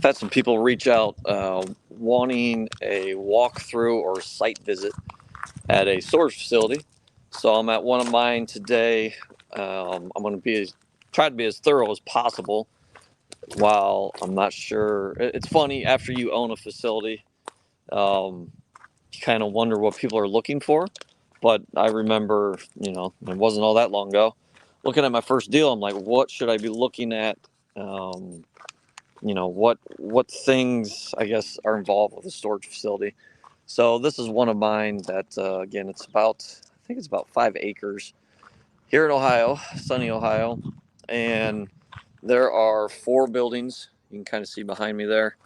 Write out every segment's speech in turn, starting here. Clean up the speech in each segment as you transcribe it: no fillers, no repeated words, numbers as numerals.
had some people reach out wanting a walkthrough or site visit at a storage facility. So I'm at one of mine today. I'm going to try to be as thorough as possible. While I'm not sure, it's funny after you own a facility, you kind of wonder what people are looking for. But I remember, it wasn't all that long ago. Looking at my first deal, I'm like, what should I be looking at? What things I guess are involved with a storage facility. So this is one of mine that again, I think it's about 5 acres here in Ohio, sunny Ohio, and there are 4 buildings. You can kind of see behind me there.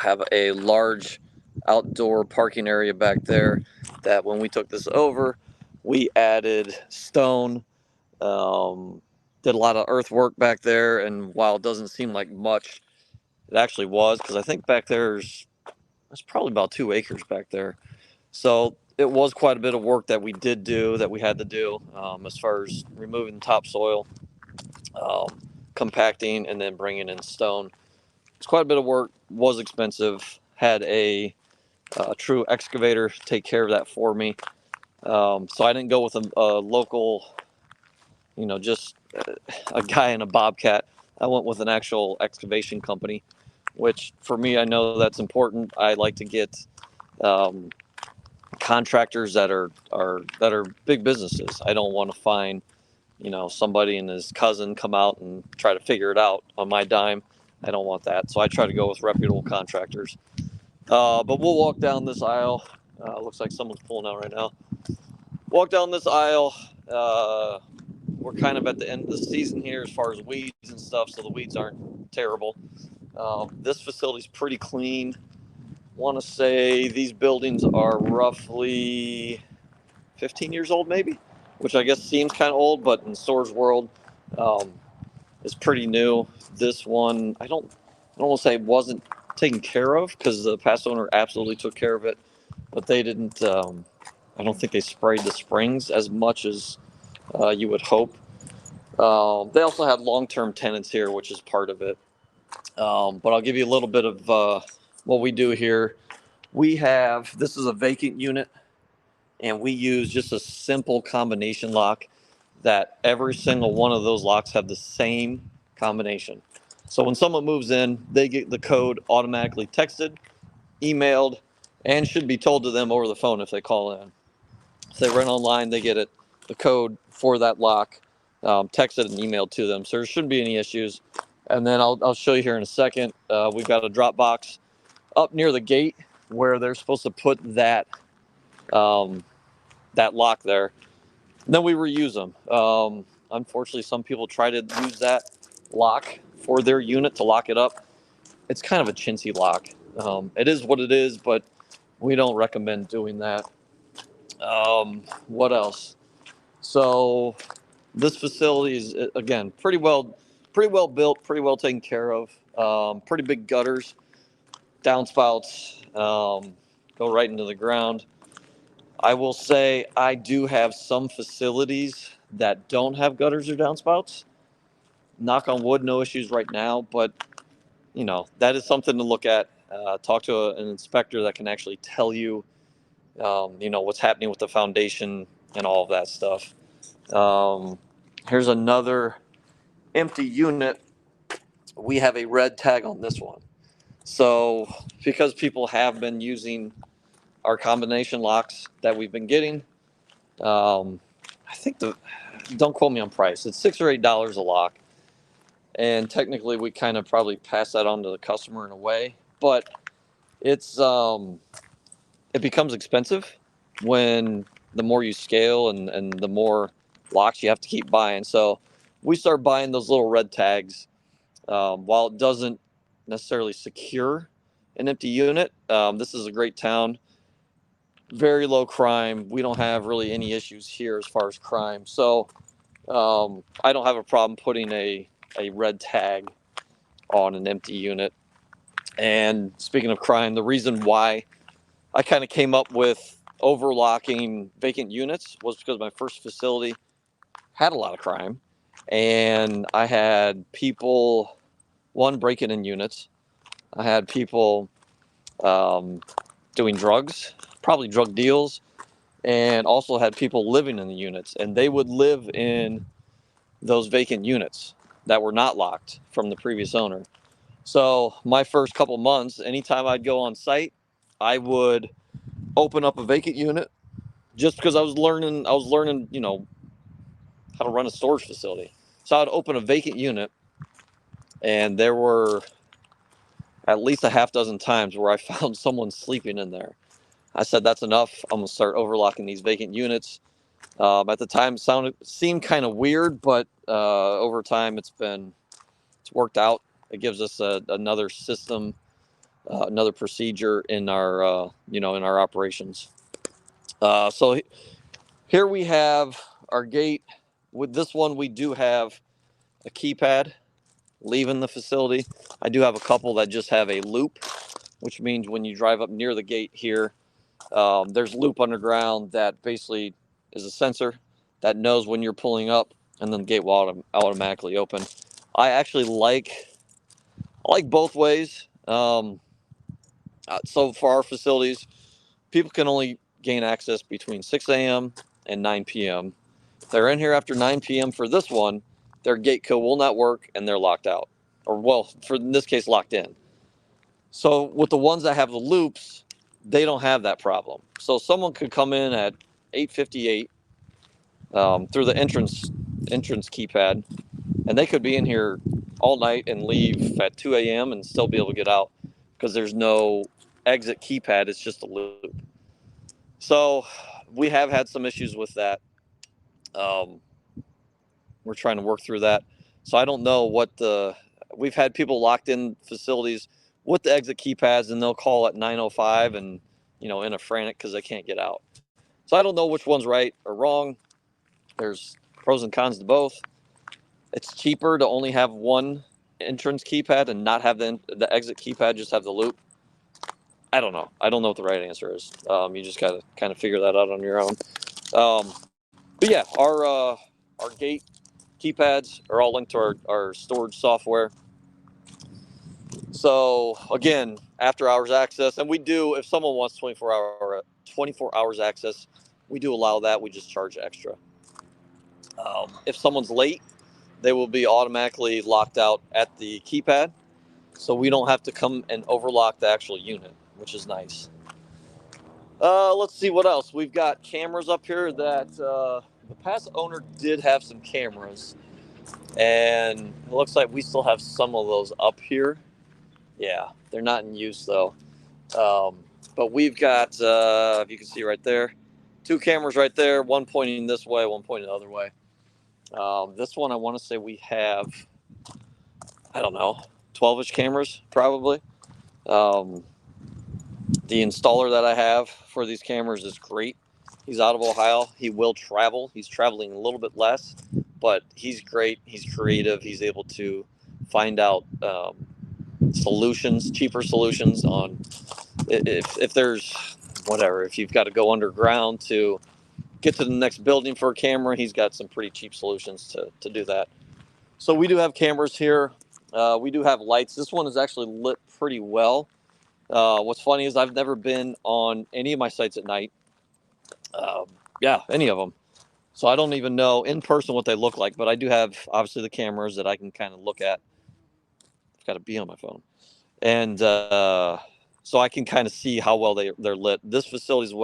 Have a large outdoor parking area back there that when we took this over, we added stone, um, did a lot of earthwork back there. And while it doesn't seem like much, it actually was, because I think back there's probably about 2 acres back there. So it was quite a bit of work that we did do, that we had to do, as far as removing the topsoil, um, compacting, and then bringing in stone. It's quite a bit of work, was expensive, had a true excavator take care of that for me. So I didn't go with a local, just a guy in a bobcat. I went with an actual excavation company, which for me, I know that's important. I like to get um, contractors that are big businesses. I don't want to find, somebody and his cousin come out and try to figure it out on my dime. I don't want that. So I try to go with reputable contractors. But we'll walk down this aisle. Looks like someone's pulling out right now. Walk down this aisle. We're kind of at the end of the season here as far as weeds and stuff, so the weeds aren't terrible. This facility's pretty clean. Want to say these buildings are roughly 15 years old, maybe, which I guess seems kind of old, but in storage world, um, is pretty new. This one, I don't want to say wasn't taken care of, because the past owner absolutely took care of it, but they didn't. I don't think they sprayed the springs as much as you would hope. They also had long-term tenants here, which is part of it. But I'll give you a little bit of what we do here. This is a vacant unit, and we use just a simple combination lock that every single one of those locks have the same combination. So when someone moves in, they get the code automatically texted, emailed, and should be told to them over the phone if they call in. If they rent online, they get the code for that lock, texted and emailed to them. So there shouldn't be any issues. And then I'll show you here in a second. We've got a drop box up near the gate where they're supposed to put um, that lock there. And then we reuse them. Unfortunately, some people try to use that lock for their unit to lock it up. It's kind of a chintzy lock. It is what it is, but we don't recommend doing that. What else? So this facility is, again, pretty well built, pretty well taken care of. Pretty big gutters, downspouts, go right into the ground. I will say I do have some facilities that don't have gutters or downspouts. Knock on wood, no issues right now, but that is something to look at. Talk to an inspector that can actually tell you, what's happening with the foundation and all of that stuff. Um, Here's another empty unit. We have a red tag on this one. So because people have been using our combination locks that we've been getting, um, I think don't quote me on price. It's $6 or $8 a lock, and technically we kind of probably pass that on to the customer in a way, but it's it becomes expensive when the more you scale and the more locks you have to keep buying. So we start buying those little red tags. While it doesn't necessarily secure an empty unit, this is a great town. Very low crime. We don't have really any issues here as far as crime. So I don't have a problem putting a red tag on an empty unit. And speaking of crime, the reason why I kind of came up with overlocking vacant units was because my first facility had a lot of crime, and I had people one, breaking in units. I had people doing drugs, probably drug deals, and also had people living in the units. And they would live in those vacant units that were not locked from the previous owner. So my first couple months, anytime I'd go on site, I would open up a vacant unit just because I was learning, how to run a storage facility. So I'd open a vacant unit, and there were at least a half dozen times where I found someone sleeping in there. I said, that's enough. I'm gonna start overlocking these vacant units. At the time, it seemed kind of weird, but over time, it's worked out. It gives us another system, another procedure in our operations. So here we have our gate. With this one, we do have a keypad leaving the facility. I do have a couple that just have a loop, which means when you drive up near the gate here, there's loop underground that basically is a sensor that knows when you're pulling up, and then the gate will automatically open. I like both ways. So for our facilities, people can only gain access between 6 a.m. and 9 p.m. If they're in here after 9 p.m. for this one, their gate code will not work and they're locked out. Or, well, for in this case, locked in. So with the ones that have the loops, they don't have that problem. So someone could come in at 8:58 through the entrance keypad, and they could be in here all night and leave at 2 a.m. and still be able to get out because there's no exit keypad. It's just a loop. So we have had some issues with that. Um, we're trying to work through that. So I don't know we've had people locked in facilities with the exit keypads, and they'll call at 9:05 and in a frantic because they can't get out. So I don't know which one's right or wrong. There's pros and cons to both. It's cheaper to only have one entrance keypad and not have the exit keypad, just have the loop. I don't know. I don't know what the right answer is. You just gotta kind of figure that out on your own. But yeah, our gate keypads are all linked to our storage software. So again, after hours access, and we do, if someone wants 24 hours access, we do allow that. We just charge extra. If someone's late, they will be automatically locked out at the keypad, so we don't have to come and overlock the actual unit, which is nice. Let's see what else. We've got cameras up here that the past owner did have some cameras, and it looks like we still have some of those up here. Yeah, they're not in use though. But we've got, if you can see right there, two cameras right there, one pointing this way, one pointing the other way. This one, I want to say we have, I don't know, 12-inch cameras probably. The installer that I have for these cameras is great. He's out of Ohio. He will travel. He's traveling a little bit less, but he's great. He's creative. He's able to find out solutions, cheaper solutions on if there's whatever. If you've got to go underground to get to the next building for a camera, he's got some pretty cheap solutions to do that. So we do have cameras here. We do have lights. This one is actually lit pretty well. What's funny is I've never been on any of my sites at night. Yeah, any of them. So I don't even know in person what they look like, but I do have obviously the cameras that I can kind of look at. I've got to be on my phone. And so I can kind of see how well they're lit. This facility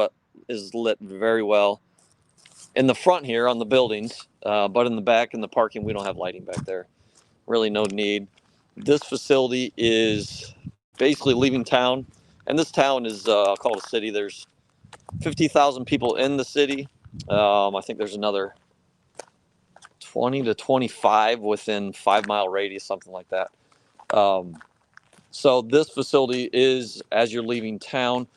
is lit very well in the front here on the buildings, but in the back in the parking, we don't have lighting back there. Really no need. This facility is basically leaving town, and this town is called a city. There's 50,000 people in the city. I think there's another 20 to 25 within 5-mile radius, something like that. So this facility is, as you're leaving town,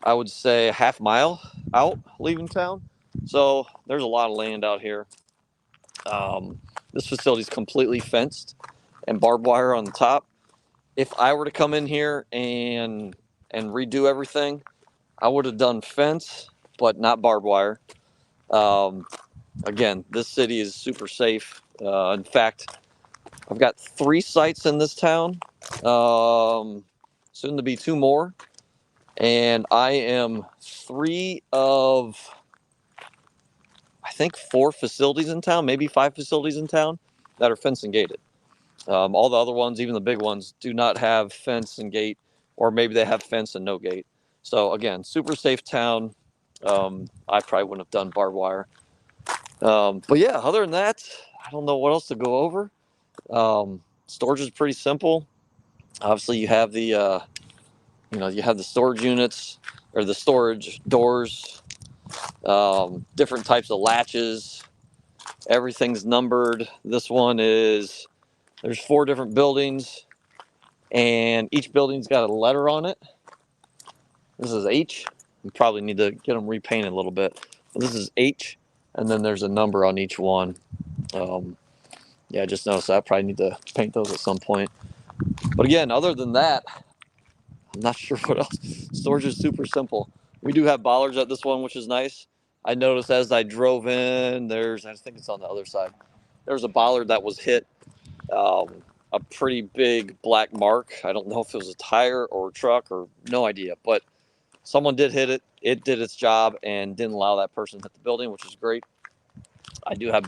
I would say a half mile out leaving town. So there's a lot of land out here. This facility is completely fenced and barbed wire on the top. If I were to come in here and redo everything, I would have done fence, but not barbed wire. Again, this city is super safe. In fact, I've got 3 sites in this town, soon to be 2 more, and I am 3 of, I think, 4 facilities in town, maybe 5 facilities in town that are fence and gated. All the other ones, even the big ones, do not have fence and gate, or maybe they have fence and no gate. So again, super safe town. I probably wouldn't have done barbed wire. But yeah, other than that, I don't know what else to go over. Storage is pretty simple. Obviously, you have the you have the storage units or the storage doors, different types of latches. Everything's numbered. This one is, there's 4 different buildings, and each building's got a letter on it. This is H. You probably need to get them repainted a little bit. But this is H, and then there's a number on each one. Yeah, I just noticed that. I probably need to paint those at some point. But again, other than that, I'm not sure what else. Storage is super simple. We do have bollards at this one, which is nice. I noticed as I drove in, I think it's on the other side, there's a bollard that was hit, a pretty big black mark. I don't know if it was a tire or a truck, or no idea, but someone did hit it. It did its job and didn't allow that person to hit the building, which is great. I do have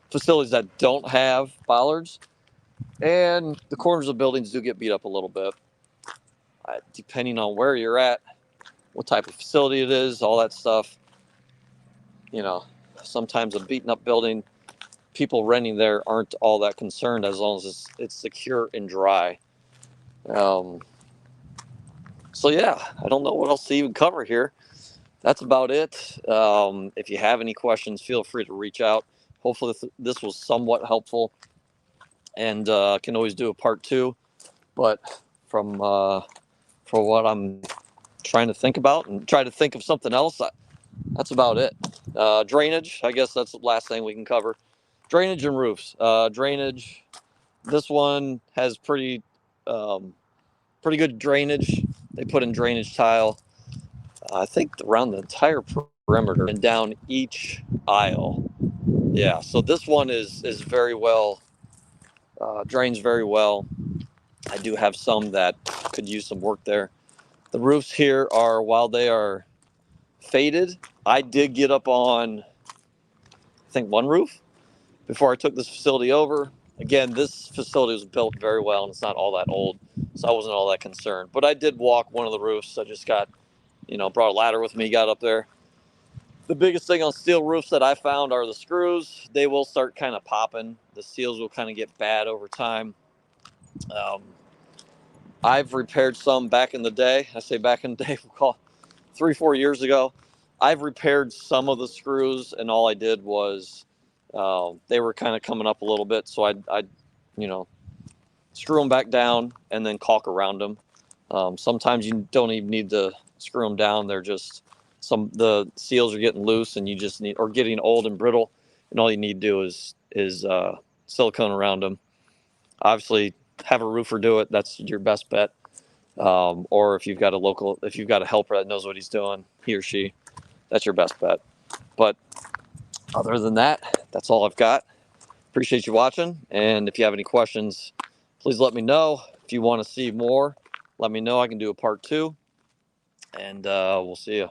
facilities that don't have bollards, and the corners of buildings do get beat up a little bit. Depending on where you're at, what type of facility it is, all that stuff. Sometimes a beaten up building, people renting there aren't all that concerned as long as it's secure and dry. So yeah, I don't know what else to even cover here. That's about it. If you have any questions, feel free to reach out. Hopefully this was somewhat helpful, and can always do a part 2. But from what I'm trying to think about and try to think of something else, that's about it. Drainage, I guess that's the last thing we can cover. Drainage and roofs. Drainage, this one has pretty good drainage. They put in drainage tile, I think around the entire perimeter and down each aisle. Yeah, so this one is very well, drains very well. I do have some that could use some work there. The roofs here are, while they are faded, I did get up on, I think, one roof before I took this facility over. Again, this facility was built very well, and it's not all that old, so I wasn't all that concerned. But I did walk one of the roofs. I just brought a ladder with me, got up there. The biggest thing on steel roofs that I found are the screws. They will start kind of popping. The seals will kind of get bad over time. I've repaired some back in the day. I say back in the day, we'll call 3-4 years ago. I've repaired some of the screws, and all I did was they were kind of coming up a little bit, so I'd screw them back down and then caulk around them. Sometimes you don't even need to screw them down. They're just the seals are getting loose, and you just need, or getting old and brittle, and all you need to do is silicone around them. Obviously, have a roofer do it. That's your best bet. Or if you've got a helper that knows what he's doing, he or she, that's your best bet. But other than that, that's all I've got. Appreciate you watching, and if you have any questions, please let me know. If you want to see more, let me know. I can do a part 2, and we'll see you.